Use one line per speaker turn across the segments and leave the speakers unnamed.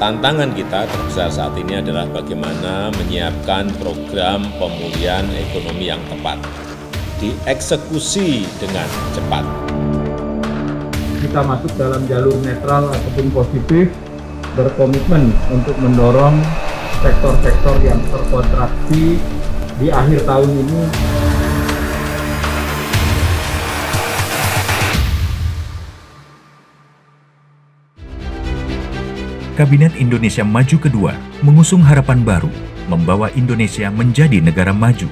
tantangan kita terbesar saat ini adalah bagaimana menyiapkan program pemulihan ekonomi yang tepat, dieksekusi dengan cepat.
Kita masuk dalam jalur netral ataupun positif, berkomitmen untuk mendorong sektor-sektor yang terkontraksi di akhir tahun ini.
Kabinet Indonesia Maju kedua mengusung harapan baru, membawa Indonesia menjadi negara maju.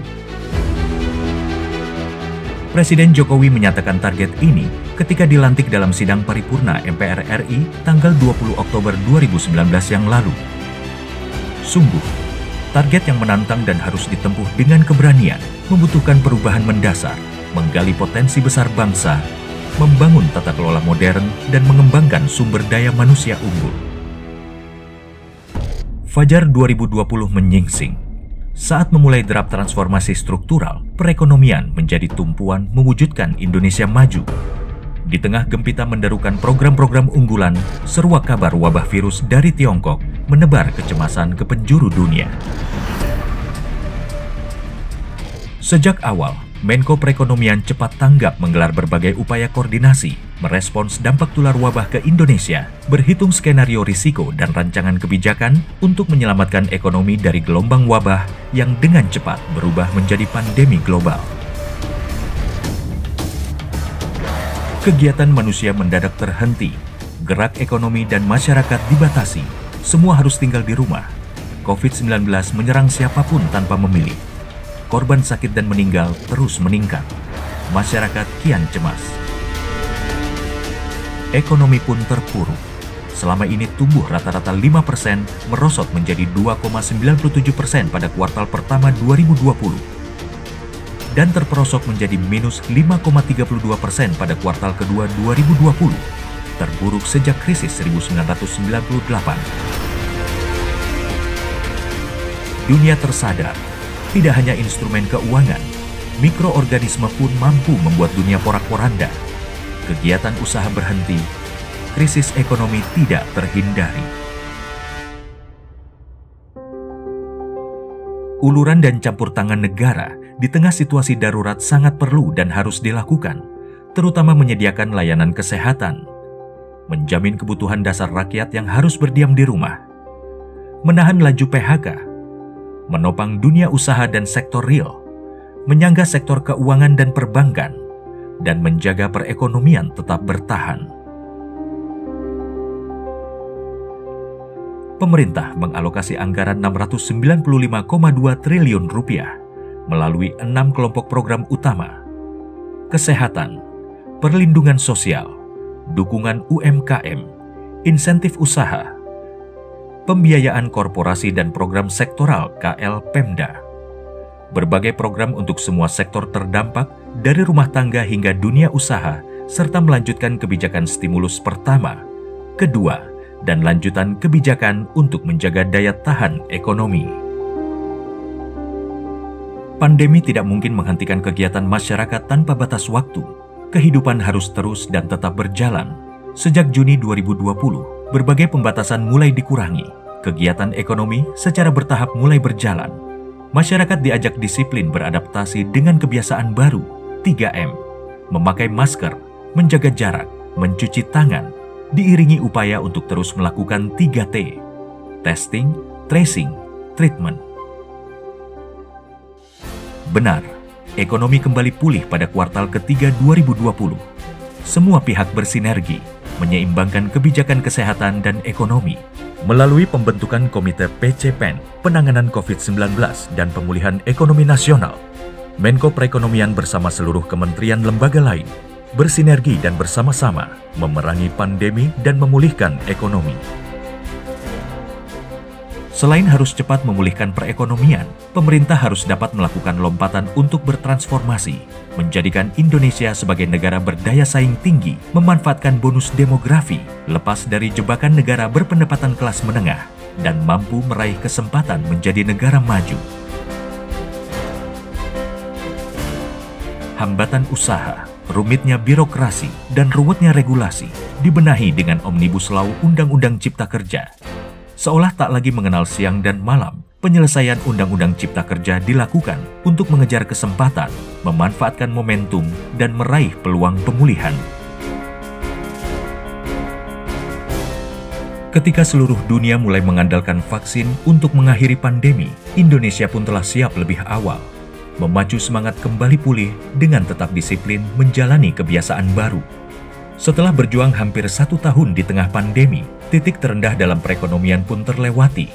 Presiden Jokowi menyatakan target ini ketika dilantik dalam sidang paripurna MPR RI tanggal 20 Oktober 2019 yang lalu. Sungguh, target yang menantang dan harus ditempuh dengan keberanian, membutuhkan perubahan mendasar, menggali potensi besar bangsa, membangun tata kelola modern, dan mengembangkan sumber daya manusia unggul. Fajar 2020 menyingsing. Saat memulai derap transformasi struktural, perekonomian menjadi tumpuan mewujudkan Indonesia maju. Di tengah gempita menderukan program-program unggulan, seruak kabar wabah virus dari Tiongkok menebar kecemasan ke penjuru dunia. Sejak awal, Menko Perekonomian cepat tanggap menggelar berbagai upaya koordinasi, merespons dampak tular wabah ke Indonesia, berhitung skenario risiko dan rancangan kebijakan untuk menyelamatkan ekonomi dari gelombang wabah yang dengan cepat berubah menjadi pandemi global. Kegiatan manusia mendadak terhenti, gerak ekonomi dan masyarakat dibatasi, semua harus tinggal di rumah. COVID-19 menyerang siapapun tanpa memilih. Korban sakit dan meninggal terus meningkat. Masyarakat kian cemas. Ekonomi pun terpuruk. Selama ini tumbuh rata-rata 5%, merosot menjadi 2,97% pada kuartal pertama 2020. Dan terperosok menjadi minus 5,32% pada kuartal kedua 2020. Terburuk sejak krisis 1998. Dunia tersadar. Tidak hanya instrumen keuangan, mikroorganisme pun mampu membuat dunia porak-poranda. Kegiatan usaha berhenti, krisis ekonomi tidak terhindari. Uluran dan campur tangan negara di tengah situasi darurat sangat perlu dan harus dilakukan, terutama menyediakan layanan kesehatan, menjamin kebutuhan dasar rakyat yang harus berdiam di rumah, menahan laju PHK, menopang dunia usaha dan sektor real, menyangga sektor keuangan dan perbankan, dan menjaga perekonomian tetap bertahan. Pemerintah mengalokasi anggaran Rp695,2 triliun melalui 6 kelompok program utama: kesehatan, perlindungan sosial, dukungan UMKM, insentif usaha, pembiayaan korporasi dan program sektoral KL Pemda. Berbagai program untuk semua sektor terdampak dari rumah tangga hingga dunia usaha, serta melanjutkan kebijakan stimulus pertama, kedua, dan lanjutan kebijakan untuk menjaga daya tahan ekonomi. Pandemi tidak mungkin menghentikan kegiatan masyarakat tanpa batas waktu. Kehidupan harus terus dan tetap berjalan. Sejak Juni 2020, berbagai pembatasan mulai dikurangi, kegiatan ekonomi secara bertahap mulai berjalan. Masyarakat diajak disiplin beradaptasi dengan kebiasaan baru, 3M, memakai masker, menjaga jarak, mencuci tangan, diiringi upaya untuk terus melakukan 3T, testing, tracing, treatment. Benar, ekonomi kembali pulih pada kuartal ketiga 2020. Semua pihak bersinergi, menyeimbangkan kebijakan kesehatan dan ekonomi melalui pembentukan Komite PCPEN, Penanganan COVID-19 dan Pemulihan Ekonomi Nasional. Menko Perekonomian bersama seluruh kementerian lembaga lain bersinergi dan bersama-sama memerangi pandemi dan memulihkan ekonomi. Selain harus cepat memulihkan perekonomian, pemerintah harus dapat melakukan lompatan untuk bertransformasi, menjadikan Indonesia sebagai negara berdaya saing tinggi, memanfaatkan bonus demografi, lepas dari jebakan negara berpendapatan kelas menengah, dan mampu meraih kesempatan menjadi negara maju. Hambatan usaha, rumitnya birokrasi, dan ruwetnya regulasi dibenahi dengan Omnibus Law Undang-Undang Cipta Kerja. Seolah tak lagi mengenal siang dan malam, penyelesaian Undang-Undang Cipta Kerja dilakukan untuk mengejar kesempatan, memanfaatkan momentum, dan meraih peluang pemulihan. Ketika seluruh dunia mulai mengandalkan vaksin untuk mengakhiri pandemi, Indonesia pun telah siap lebih awal, memacu semangat kembali pulih dengan tetap disiplin menjalani kebiasaan baru. Setelah berjuang hampir 1 tahun di tengah pandemi, titik terendah dalam perekonomian pun terlewati.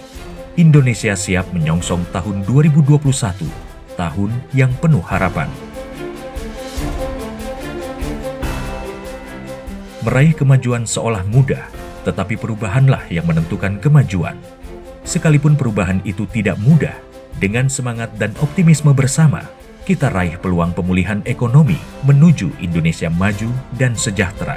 Indonesia siap menyongsong tahun 2021, tahun yang penuh harapan. Meraih kemajuan seolah mudah, tetapi perubahanlah yang menentukan kemajuan. Sekalipun perubahan itu tidak mudah, dengan semangat dan optimisme bersama, kita raih peluang pemulihan ekonomi menuju Indonesia maju dan sejahtera.